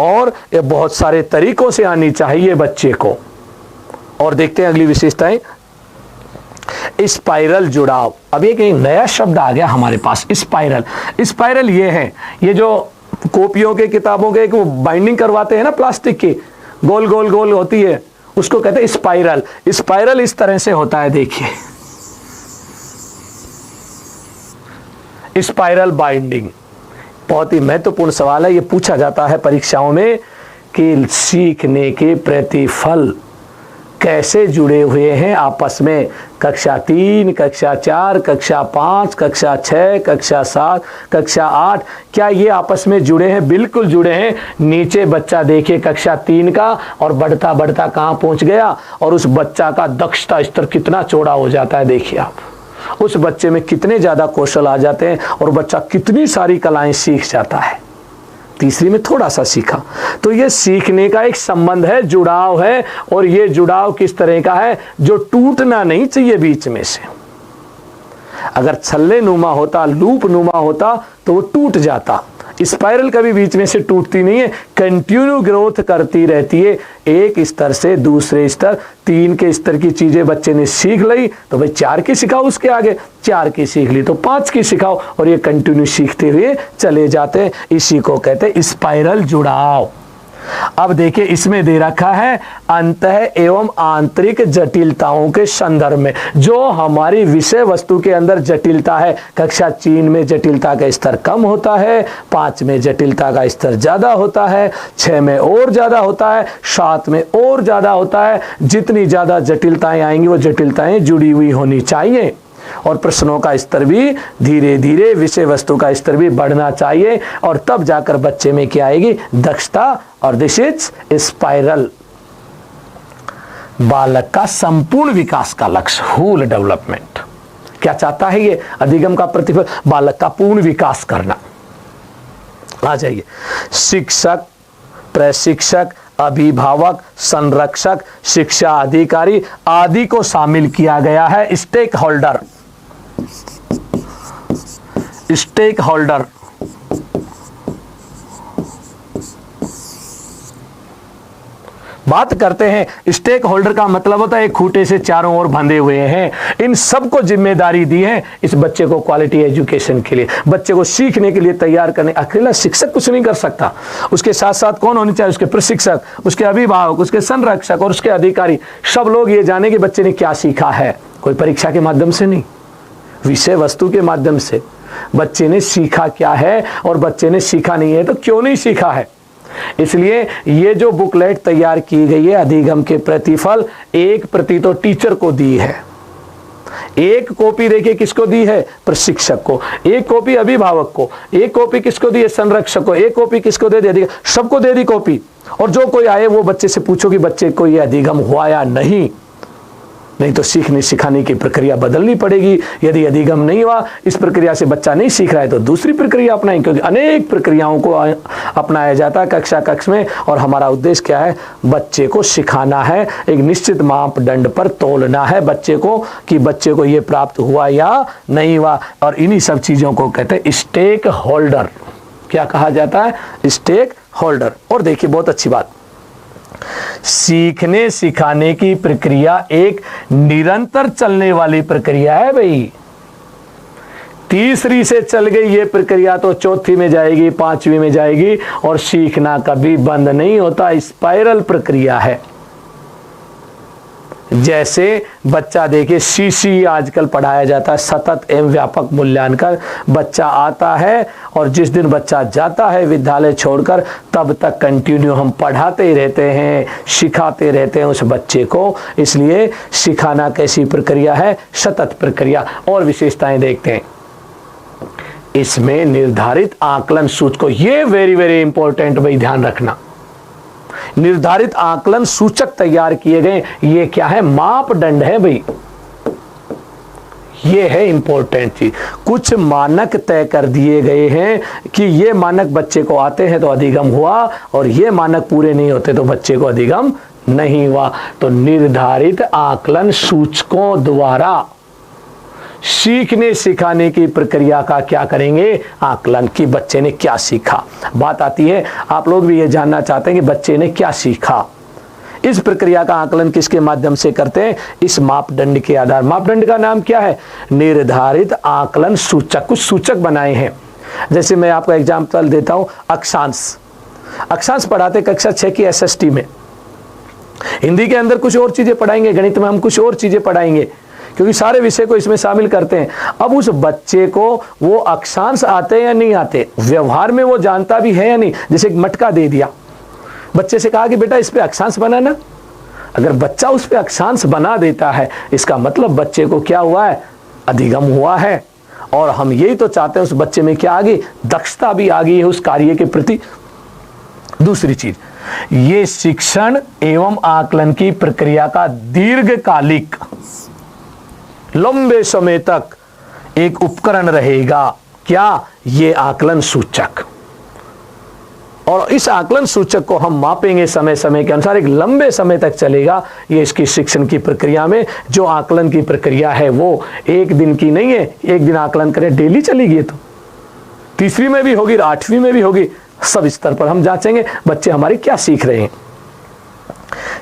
और ये बहुत सारे तरीकों से आनी चाहिए बच्चे को। और देखते हैं अगली विशेषताएं, स्पाइरल जुड़ाव। अब एक नया शब्द आ गया हमारे पास, स्पाइरल। स्पाइरल ये है, ये जो कॉपियों के किताबों के वो बाइंडिंग करवाते हैं ना प्लास्टिक की, गोल गोल गोल होती है, उसको कहते हैं स्पाइरल। स्पाइरल इस तरह से होता है, देखिए स्पाइरल बाइंडिंग बहुत ही महत्वपूर्ण सवाल है, ये पूछा जाता है परीक्षाओं में कि सीखने के प्रतिफल कैसे जुड़े हुए हैं आपस में। कक्षा 3, कक्षा 4, कक्षा 5, कक्षा 6, कक्षा 7, कक्षा 8, क्या ये आपस में जुड़े हैं? बिल्कुल जुड़े हैं। नीचे बच्चा देखिए कक्षा 3 का, और बढ़ता बढ़ता कहाँ पहुंच गया, और उस बच्चा का दक्षता स्तर कितना चौड़ा हो जाता है। देखिए आप उस बच्चे में कितने ज़्यादा कौशल आ जाते हैं, और बच्चा कितनी सारी कलाएं सीख जाता है। तीसरी में थोड़ा सा सीखा, तो ये सीखने का एक संबंध है, जुड़ाव है। और ये जुड़ाव किस तरह का है, जो टूटना नहीं चाहिए बीच में से। अगर छल्ले नुमा होता, लूप नुमा होता, तो वो टूट जाता। स्पाइरल कभी बीच में से टूटती नहीं है, कंटिन्यू ग्रोथ करती रहती है, एक स्तर से दूसरे स्तर। 3 के स्तर की चीजें बच्चे ने सीख ली, तो भाई 4 की सिखाओ, उसके आगे 4 की सीख ली तो 5 की सिखाओ, और ये कंटिन्यू सीखते हुए चले जाते हैं। इसी को कहते हैं स्पाइरल जुड़ाव। अब देखिए इसमें दे रखा है अंतः एवं आंतरिक जटिलताओं के संदर्भ में, जो हमारी विषय वस्तु के अंदर जटिलता है। कक्षा 3 में जटिलता का स्तर कम होता है, 5 में जटिलता का स्तर ज्यादा होता है, 6 में और ज्यादा होता है, 7 में और ज्यादा होता है। जितनी ज्यादा जटिलताएं आएंगी वो जटिलताएं जुड़ी हुई होनी चाहिए, और प्रश्नों का स्तर भी धीरे धीरे, विषय वस्तु का स्तर भी बढ़ना चाहिए, और तब जाकर बच्चे में क्या आएगी, दक्षता। और दिस इज स्पाइरल। बालक का संपूर्ण विकास का लक्ष्य, होल डेवलपमेंट। क्या चाहता है ये अधिगम का प्रतिफल, बालक का पूर्ण विकास करना। आ जाइए, शिक्षक, प्रशिक्षक, अभिभावक, संरक्षक, शिक्षा अधिकारी आदि को शामिल किया गया है। स्टेक होल्डर, स्टेक होल्डर बात करते हैं। स्टेक होल्डर का मतलब होता है एक खूंटे से चारों ओर बंधे हुए हैं। इन सबको जिम्मेदारी दी है इस बच्चे को क्वालिटी एजुकेशन के लिए, बच्चे को सीखने के लिए तैयार करने। अकेला शिक्षक कुछ नहीं कर सकता, उसके साथ साथ कौन होने चाहिए, उसके प्रशिक्षक, उसके अभिभावक, उसके संरक्षक और उसके अधिकारी। सब लोग ये जाने कि बच्चे ने क्या सीखा है। कोई परीक्षा के माध्यम से नहीं, विषय वस्तु के माध्यम से बच्चे ने सीखा क्या है, और बच्चे ने सीखा नहीं है तो क्यों नहीं सीखा है। इसलिए ये जो बुकलेट तैयार की गई है अधिगम के प्रतिफल, एक प्रति तो टीचर को दी है, एक कॉपी देखिए किसको दी है, प्रशिक्षक को, एक कॉपी अभिभावक को, एक कॉपी किसको दी है, संरक्षक को, एक कॉपी किसको दे दी, सबको दे दी कॉपी। और जो कोई आए वो बच्चे से पूछो कि बच्चे को ये अधिगम हुआ या नहीं तो सीखने सिखाने की प्रक्रिया बदलनी पड़ेगी। यदि अधिगम नहीं हुआ, इस प्रक्रिया से बच्चा नहीं सीख रहा है, तो दूसरी प्रक्रिया अपनाएं, क्योंकि अनेक प्रक्रियाओं को अपनाया जाता है कक्षा में। और हमारा उद्देश्य क्या है, बच्चे को सिखाना है, एक निश्चित मापदंड पर तोलना है बच्चे को कि बच्चे को ये प्राप्त हुआ या नहीं हुआ। और इन्हीं सब चीज़ों को कहते हैं स्टेक होल्डर। क्या कहा जाता है, स्टेक होल्डर। और देखिए बहुत अच्छी बात, सीखने सिखाने की प्रक्रिया एक निरंतर चलने वाली प्रक्रिया है भाई। तीसरी से चल गई ये प्रक्रिया तो चौथी में जाएगी, पांचवी में जाएगी, और सीखना कभी बंद नहीं होता, स्पाइरल प्रक्रिया है। जैसे बच्चा देखिए सीसी आजकल पढ़ाया जाता है, सतत एवं व्यापक मूल्यांकन। बच्चा आता है और जिस दिन बच्चा जाता है विद्यालय छोड़कर, तब तक कंटिन्यू हम पढ़ाते ही रहते हैं, सिखाते रहते हैं उस बच्चे को। इसलिए सिखाना कैसी प्रक्रिया है? सतत प्रक्रिया। और विशेषताएं देखते हैं इसमें। निर्धारित आकलन सूचकों, ये वेरी वेरी इंपॉर्टेंट भाई, ध्यान रखना। निर्धारित आकलन सूचक तैयार किए गए, ये क्या है? मापदंड है भाई, ये है इंपॉर्टेंट चीज। कुछ मानक तय कर दिए गए हैं कि ये मानक बच्चे को आते हैं तो अधिगम हुआ, और ये मानक पूरे नहीं होते तो बच्चे को अधिगम नहीं हुआ। तो निर्धारित आकलन सूचकों द्वारा सीखने सिखाने की प्रक्रिया का क्या करेंगे? आकलन, कि बच्चे ने क्या सीखा। बात आती है, आप लोग भी ये जानना चाहते हैं कि बच्चे ने क्या सीखा। इस प्रक्रिया का आकलन किसके माध्यम से करते हैं? इस मापदंड के आधार। मापदंड का नाम क्या है? निर्धारित आकलन सूचक। कुछ सूचक बनाए हैं, जैसे मैं आपको एग्जाम्पल देता हूं। अक्षांश, अक्षांश पढ़ाते कक्षा 6 की SST में। हिंदी के अंदर कुछ और चीजें पढ़ाएंगे, गणित में हम कुछ और चीजें पढ़ाएंगे, क्योंकि सारे विषय को इसमें शामिल करते हैं। अब उस बच्चे को वो अक्षांश आते या नहीं आते, व्यवहार में वो जानता भी है या नहीं। जैसे एक मटका दे दिया, बच्चे से कहा कि बेटा इस पे अक्षांश बनाना। अगर बच्चा उस पे अक्षांश बना देता है, इसका मतलब बच्चे को क्या हुआ है? अधिगम हुआ है। और हम यही तो चाहते हैं, उस बच्चे में क्या आ गई? दक्षता भी आ गई है उस कार्य के प्रति। दूसरी चीज, ये शिक्षण एवं आकलन की प्रक्रिया का दीर्घकालिक, लंबे समय तक एक उपकरण रहेगा। क्या? ये आकलन सूचक। और इस आकलन सूचक को हम मापेंगे समय समय के अनुसार, एक लंबे समय तक चलेगा। ये इसकी शिक्षण की प्रक्रिया में जो आकलन की प्रक्रिया है वो एक दिन की नहीं है। एक दिन आकलन करें, डेली चलेगी तो तीसरी में भी होगी, 8वीं में भी होगी। सब स्तर पर हम जांचेंगे बच्चे हमारे क्या सीख रहे हैं।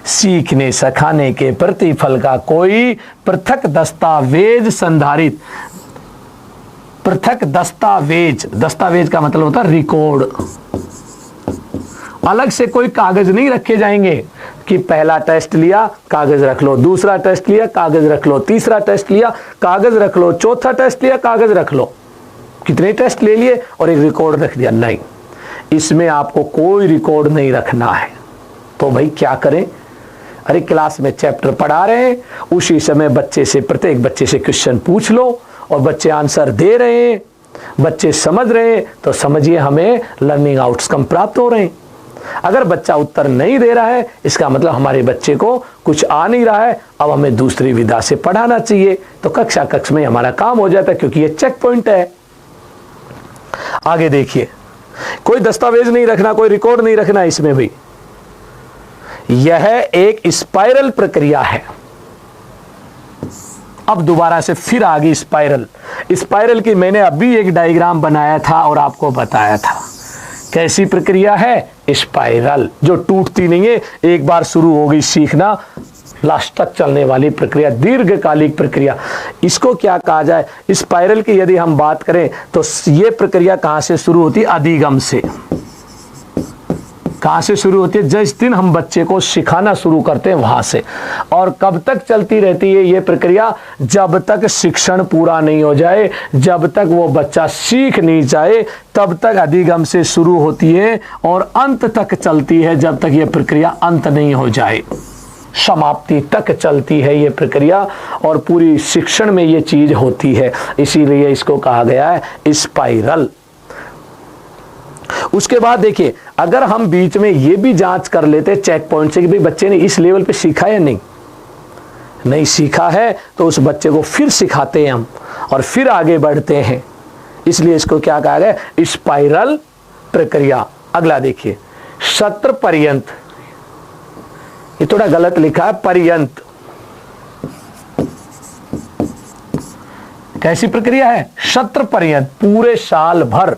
सीखने सिखाने के प्रतिफल का कोई पृथक दस्तावेज संधारित, पृथक दस्तावेज, दस्तावेज का मतलब होता है रिकॉर्ड। अलग से कोई कागज नहीं रखे जाएंगे कि पहला टेस्ट लिया कागज रख लो, दूसरा टेस्ट लिया कागज रख लो, तीसरा टेस्ट लिया कागज रख लो, चौथा टेस्ट लिया कागज रख लो। कितने टेस्ट ले लिए और एक रिकॉर्ड रख दिया? नहीं, इसमें आपको कोई रिकॉर्ड नहीं रखना है। तो भाई क्या करें? अरे क्लास में चैप्टर पढ़ा रहे हैं, उसी समय बच्चे से, प्रत्येक बच्चे से क्वेश्चन पूछ लो, और बच्चे आंसर दे रहे हैं, बच्चे समझ रहे हैं, तो समझिए हमें लर्निंग आउटकम प्राप्त हो रहे हैं। अगर बच्चा उत्तर नहीं दे रहा है, इसका मतलब हमारे बच्चे को कुछ आ नहीं रहा है, अब हमें दूसरी विधा से पढ़ाना चाहिए। तो कक्षा कक्ष में हमारा काम हो जाता है, क्योंकि ये चेक पॉइंट है। आगे देखिए, कोई दस्तावेज नहीं रखना, कोई रिकॉर्ड नहीं रखना इसमें भी। यह एक स्पाइरल प्रक्रिया है। अब दोबारा से फिर आ गई स्पाइरल। स्पाइरल की मैंने अभी एक डायग्राम बनाया था और आपको बताया था। कैसी प्रक्रिया है? स्पाइरल, जो टूटती नहीं है, एक बार शुरू हो गई सीखना, लास्ट तक चलने वाली प्रक्रिया, दीर्घकालिक प्रक्रिया। इसको क्या कहा जाए? स्पाइरल की यदि हम बात करें तो ये प्रक्रिया कहां से शुरू होती है? अधिगम से। कहां से शुरू होती है? जिस दिन हम बच्चे को सिखाना शुरू करते हैं वहां से। और कब तक चलती रहती है ये प्रक्रिया? जब तक शिक्षण पूरा नहीं हो जाए, जब तक वो बच्चा सीख नहीं जाए, तब तक अधिगम से शुरू होती है और अंत तक चलती है, जब तक ये प्रक्रिया अंत नहीं हो जाए। समाप्ति तक चलती है ये प्रक्रिया, और पूरी शिक्षण में ये चीज होती है, इसीलिए इसको कहा गया है स्पाइरल। उसके बाद देखिए, अगर हम बीच में ये भी जांच कर लेते चेक पॉइंट से कि भाई बच्चे ने इस लेवल पे सीखा या नहीं सीखा है, तो उस बच्चे को फिर सिखाते हैं हम और फिर आगे बढ़ते हैं। इसलिए इसको क्या कहा गया? स्पाइरल प्रक्रिया। अगला देखिए, सत्र पर्यंत। ये थोड़ा गलत लिखा है, पर्यंत। कैसी प्रक्रिया है? सत्र पर्यंत, पूरे साल भर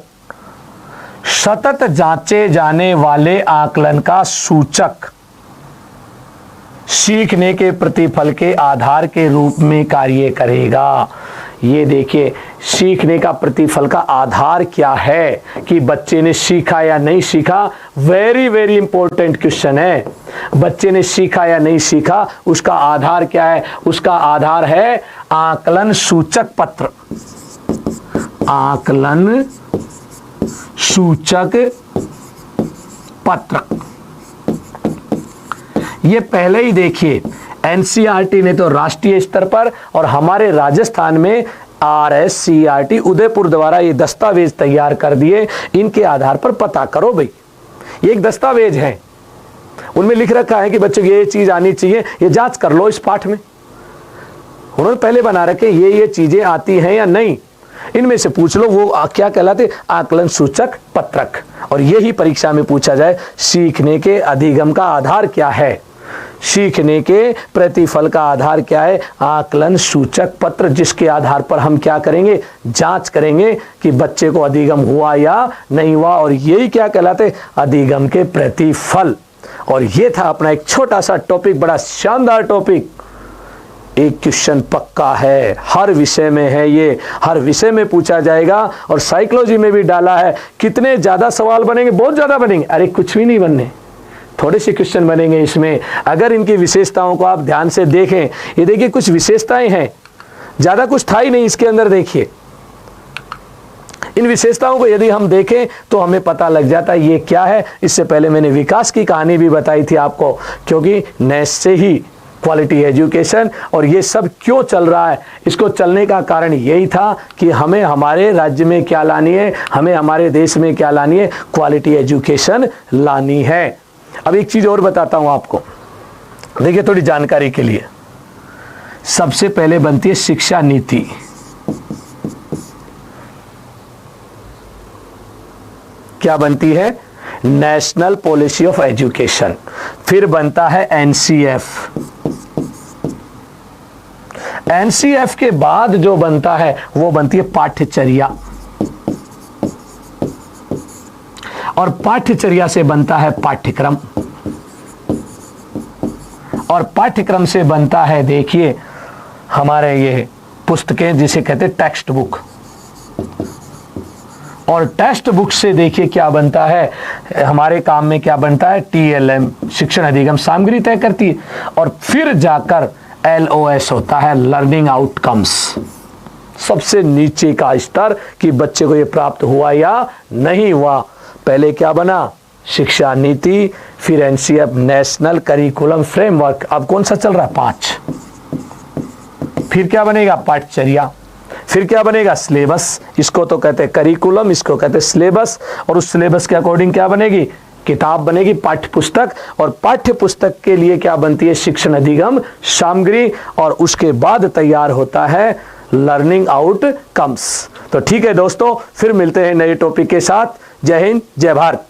सतत जांचे जाने वाले आकलन का सूचक सीखने के प्रतिफल के आधार के रूप में कार्य करेगा। ये देखिए, सीखने का प्रतिफल का आधार क्या है, कि बच्चे ने सीखा या नहीं सीखा। वेरी वेरी इंपॉर्टेंट क्वेश्चन है। बच्चे ने सीखा या नहीं सीखा, उसका आधार क्या है? उसका आधार है आकलन सूचक पत्र। आकलन सूचक पत्र। ये पहले ही देखिए, एनसीईआरटी ने तो राष्ट्रीय स्तर पर और हमारे राजस्थान में आरएससीईआरटी उदयपुर द्वारा ये दस्तावेज तैयार कर दिए। इनके आधार पर पता करो भाई, ये एक दस्तावेज है, उनमें लिख रखा है कि बच्चों की ये चीज आनी चाहिए, ये जांच कर लो। इस पाठ में उन्होंने पहले बना रखे ये चीजें आती हैं या नहीं, इनमें से पूछ लो। वो क्या कहलाते? आकलन सूचक पत्रक। और यही परीक्षा में पूछा जाए, सीखने के अधिगम का आधार क्या है, सीखने के प्रतिफल का आधार क्या है? आकलन सूचक पत्र, जिसके आधार पर हम क्या करेंगे? जांच करेंगे कि बच्चे को अधिगम हुआ या नहीं हुआ। और यही क्या कहलाते? अधिगम के प्रतिफल। और ये था अपना एक छोटा सा टॉपिक, बड़ा शानदार टॉपिक। एक क्वेश्चन पक्का है, हर विषय में है, ये हर विषय में पूछा जाएगा। और साइकोलॉजी में भी डाला है। कितने ज्यादा सवाल बनेंगे? बहुत ज्यादा बनेंगे। अरे कुछ भी नहीं बनने, थोड़े से क्वेश्चन बनेंगे इसमें, अगर इनकी विशेषताओं को आप ध्यान से देखें। ये देखिए, कुछ विशेषताएं हैं, ज्यादा कुछ था ही नहीं इसके अंदर। देखिए, इन विशेषताओं को यदि हम देखें तो हमें पता लग जाता है ये क्या है। इससे पहले मैंने विकास की कहानी भी बताई थी आपको, क्योंकि नेस से ही क्वालिटी एजुकेशन और ये सब क्यों चल रहा है, इसको चलने का कारण यही था कि हमें हमारे राज्य में क्या लानी है, हमें हमारे देश में क्या लानी है? क्वालिटी एजुकेशन लानी है। अब एक चीज और बताता हूं आपको, देखिए थोड़ी जानकारी के लिए। सबसे पहले बनती है शिक्षा नीति। क्या बनती है? National policy of education. फिर बनता है एनसीएफ। एनसीएफ के बाद जो बनता है वो बनती है पाठ्यचर्या, और पाठ्यचर्या से बनता है पाठ्यक्रम, और पाठ्यक्रम से बनता है, देखिए हमारे ये पुस्तकें जिसे कहते हैं टेक्स्ट बुक, और टेक्स्ट बुक से देखिए क्या बनता है, हमारे काम में क्या बनता है? टीएलएम, शिक्षण अधिगम सामग्री तय करती है। और फिर जाकर एलओएस होता है, लर्निंग आउटकम्स, सबसे नीचे का स्तर कि बच्चे को ये प्राप्त हुआ या नहीं हुआ। पहले क्या बना? शिक्षा नीति, फिर एनसीएफ, नेशनल करिकुलम फ्रेमवर्क। अब कौन सा चल रहा है? 5। फिर क्या बनेगा? पाठ्यचर्या। फिर क्या बनेगा? सिलेबस। इसको तो कहते हैं करिकुलम, इसको कहते हैं सिलेबस। और उस सिलेबस के अकॉर्डिंग क्या बनेगी? किताब बनेगी, पाठ्य पुस्तक। और पाठ्य पुस्तक के लिए क्या बनती है? शिक्षण अधिगम सामग्री। और उसके बाद तैयार होता है लर्निंग आउटकम्स। तो ठीक है दोस्तों, फिर मिलते हैं नए टॉपिक के साथ। जय हिंद, जय भारत।